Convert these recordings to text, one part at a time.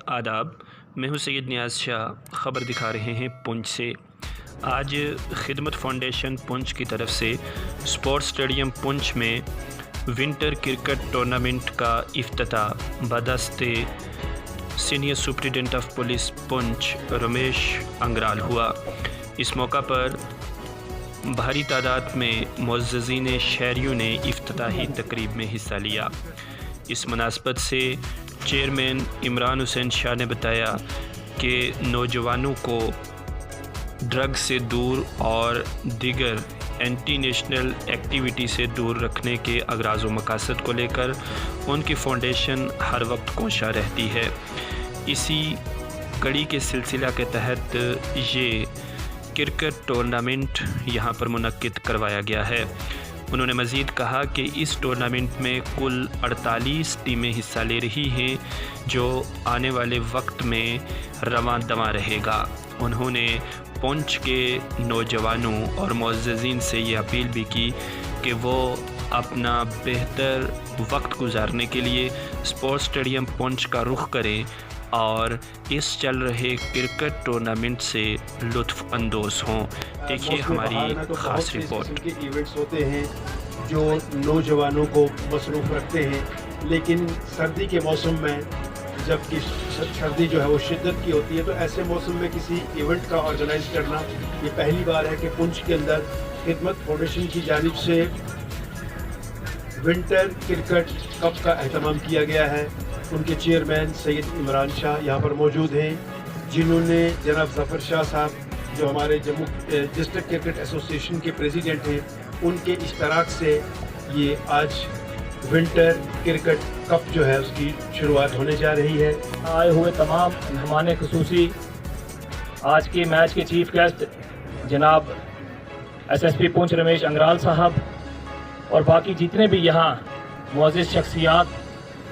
आदाब। मैं हूं सैयद नियाज़ शाह। ख़बर दिखा रहे हैं पुंछ से। आज खिदमत फाउंडेशन पुंछ की तरफ से स्पोर्ट्स स्टेडियम पुंछ में विंटर क्रिकेट टूर्नामेंट का इफ्तिताह बदस्ते senior superintendent of police Poonch Ramesh Angral हुआ। इस मौका पर भारी तादाद में मुअज़्ज़िज़ीन शहरियों ने इफ्तिताही तकरीब में हिस्सा लिया। इस मुनासबत से चेयरमैन इमरान हुसैन शाह ने बताया कि नौजवानों को ड्रग से दूर और दीगर एंटी नेशनल एक्टिविटी से दूर रखने के अगराज़ व मकासद को लेकर उनकी फाउंडेशन हर वक्त कोशिश रहती है। इसी कड़ी के सिलसिला के तहत ये क्रिकेट टूर्नामेंट यहाँ पर मुनक्किद करवाया गया है। उन्होंने मज़ीद कहा कि इस टूर्नामेंट में कुल 48 टीमें हिस्सा ले रही हैं, जो आने वाले वक्त में रवां दवां रहेगा। उन्होंने पुंछ के नौजवानों और मुअज़्ज़िज़ीन से ये अपील भी की कि वो अपना बेहतर वक्त गुजारने के लिए स्पोर्ट्स स्टेडियम पुंछ का रुख करें और इस चल रहे क्रिकेट टूर्नामेंट से लुत्फ़ अंदोज़ हों। देखिए हमारी ख़ास रिपोर्ट। के इवेंट्स होते हैं जो नौजवानों को मसरूफ़ रखते हैं, लेकिन सर्दी के मौसम में जबकि सर्दी जो है वो शिद्दत की होती है, तो ऐसे मौसम में किसी इवेंट का ऑर्गेनाइज़ करना ये पहली बार है कि पुंछ के अंदर खिदमत फाउंडेशन की जानिब से विंटर क्रिकेट कप का एहतमाम किया गया है। उनके चेयरमैन सैयद इमरान शाह यहाँ पर मौजूद हैं, जिन्होंने जनाब ज़फ़र शाह साहब जो हमारे जम्मू डिस्ट्रिक्ट क्रिकेट एसोसिएशन के प्रेसिडेंट हैं, उनके इश्तराक से ये आज विंटर क्रिकेट कप जो है उसकी शुरुआत होने जा रही है। आए हुए तमाम मेहमान खुसूसी, आज के मैच के चीफ गेस्ट जनाब SSP पुंछ रमेश अंगराल साहब और बाकी जितने भी यहाँ मुअज़्ज़िज़ शख्सियात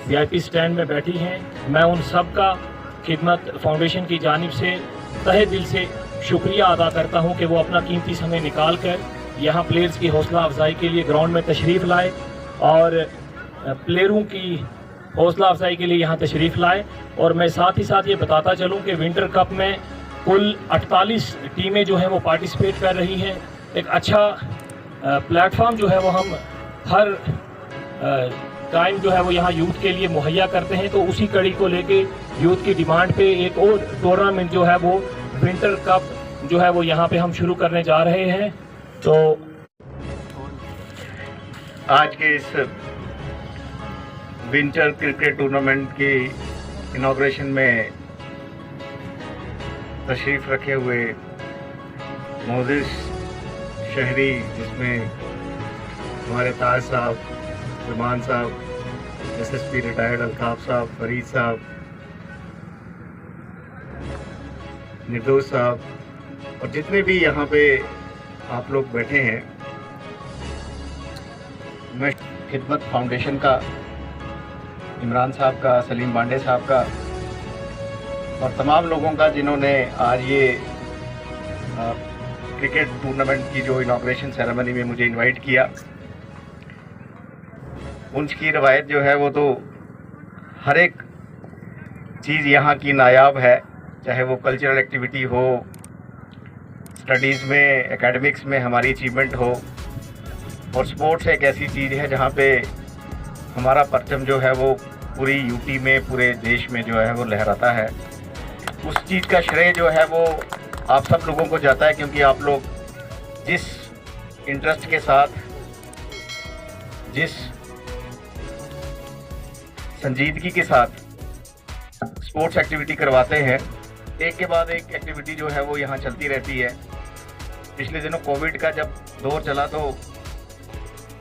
VIP स्टैंड में बैठी हैं, मैं उन सब का खिदमत फाउंडेशन की जानिब से तहे दिल से शुक्रिया अदा करता हूं कि वो अपना कीमती समय निकाल कर यहाँ प्लेयर्स की हौसला अफजाई के लिए ग्राउंड में तशरीफ़ लाए और प्लेयरों की हौसला अफजाई के लिए यहाँ तशरीफ़ लाए। और मैं साथ ही साथ ये बताता चलूँ कि विंटर कप में कुल 48 टीमें जो हैं वो पार्टिसिपेट कर रही हैं। एक अच्छा प्लेटफॉर्म जो है वो हम हर टाइम जो है वो यहाँ यूथ के लिए मुहैया करते हैं, तो उसी कड़ी को लेके यूथ की डिमांड पे एक और टूर्नामेंट जो है वो विंटर कप जो है वो यहाँ पे हम शुरू करने जा रहे हैं। तो आज के इस विंटर क्रिकेट टूर्नामेंट की इनॉग्रेशन में तशरीफ़ रखे हुए मुअज़्ज़िज़ शहरी, जिसमें हमारे ताज साहब, जुमान साहब, SSP रिटायर्ड अल्ताफ़ साहब, फरीद साहब, निर्दोष साहब और जितने भी यहाँ पे आप लोग बैठे हैं, मैं खिदमत फाउंडेशन का, इमरान साहब का, सलीम बांडे साहब का और तमाम लोगों का जिन्होंने आज ये क्रिकेट टूर्नामेंट की जो इनॉग्रेशन सेरेमनी में मुझे इनवाइट किया। पुंछ की रवायत जो है वो तो हर एक चीज़ यहाँ की नायाब है, चाहे वो कल्चरल एक्टिविटी हो, स्टडीज़ में, एकेडमिक्स में हमारी अचीवमेंट हो, और स्पोर्ट्स एक ऐसी चीज़ है जहाँ पे हमारा परचम जो है वो पूरी यूटी में, पूरे देश में जो है वो लहराता है। उस चीज़ का श्रेय जो है वो आप सब लोगों को जाता है, क्योंकि आप लोग जिस इंटरेस्ट के साथ, जिस संजीदगी के साथ स्पोर्ट्स एक्टिविटी करवाते हैं, एक के बाद एक एक्टिविटी जो है वो यहाँ चलती रहती है। पिछले दिनों कोविड का जब दौर चला तो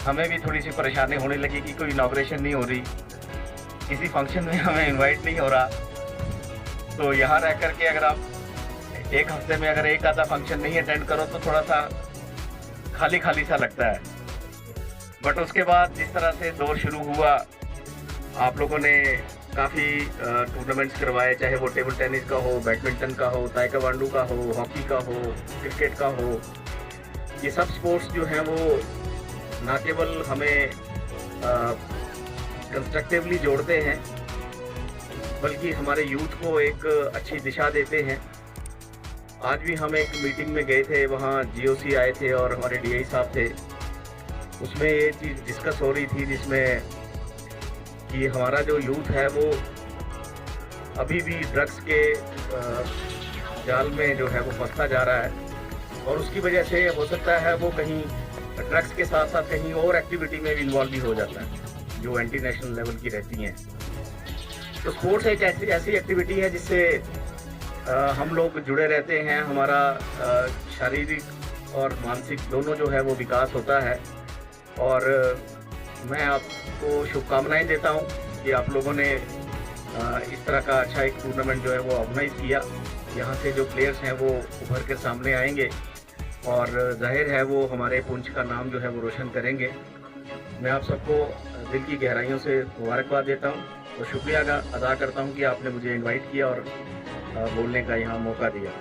हमें भी थोड़ी सी परेशानी होने लगी कि कोई इनॉग्रेशन नहीं हो रही, किसी फंक्शन में हमें इनवाइट नहीं हो रहा। तो यहाँ रह कर के अगर आप एक हफ्ते में अगर एक आधा फंक्शन नहीं अटेंड करो तो थोड़ा सा खाली खाली सा लगता है। बट उसके बाद जिस तरह से दौर शुरू हुआ, आप लोगों ने काफ़ी टूर्नामेंट्स करवाए, चाहे वो टेबल टेनिस का हो, बैडमिंटन का हो, ताइक्वांडो का हो, हॉकी का हो, क्रिकेट का हो। ये सब स्पोर्ट्स जो हैं वो ना केवल हमें कंस्ट्रक्टिवली जोड़ते हैं बल्कि हमारे यूथ को एक अच्छी दिशा देते हैं। आज भी हम एक मीटिंग में गए थे, वहाँ जीओसी आए थे और हमारे डीआई साहब थे। उसमें ये चीज़ डिस्कस हो रही थी जिसमें कि हमारा जो यूथ है वो अभी भी ड्रग्स के जाल में जो है वो फंसता जा रहा है और उसकी वजह से हो सकता है वो कहीं ड्रग्स के साथ साथ कहीं और एक्टिविटी में भी इन्वॉल्व भी हो जाता है जो एंटी नेशनल लेवल की रहती हैं। तो स्पोर्ट्स एक ऐसी एक्टिविटी है जिससे हम लोग जुड़े रहते हैं, हमारा शारीरिक और मानसिक दोनों जो है वो विकास होता है। और मैं आपको शुभकामनाएं देता हूं कि आप लोगों ने इस तरह का अच्छा एक टूर्नामेंट जो है वो ऑर्गेनाइज किया। यहाँ से जो प्लेयर्स हैं वो उभर कर सामने आएंगे और जाहिर है वो हमारे पुंछ का नाम जो है वो रोशन करेंगे। मैं आप सबको दिल की गहराइयों से मुबारकबाद देता हूँ और शुक्रिया अदा करता हूँ कि आपने मुझे इनवाइट किया और बोलने का यहाँ मौका दिया।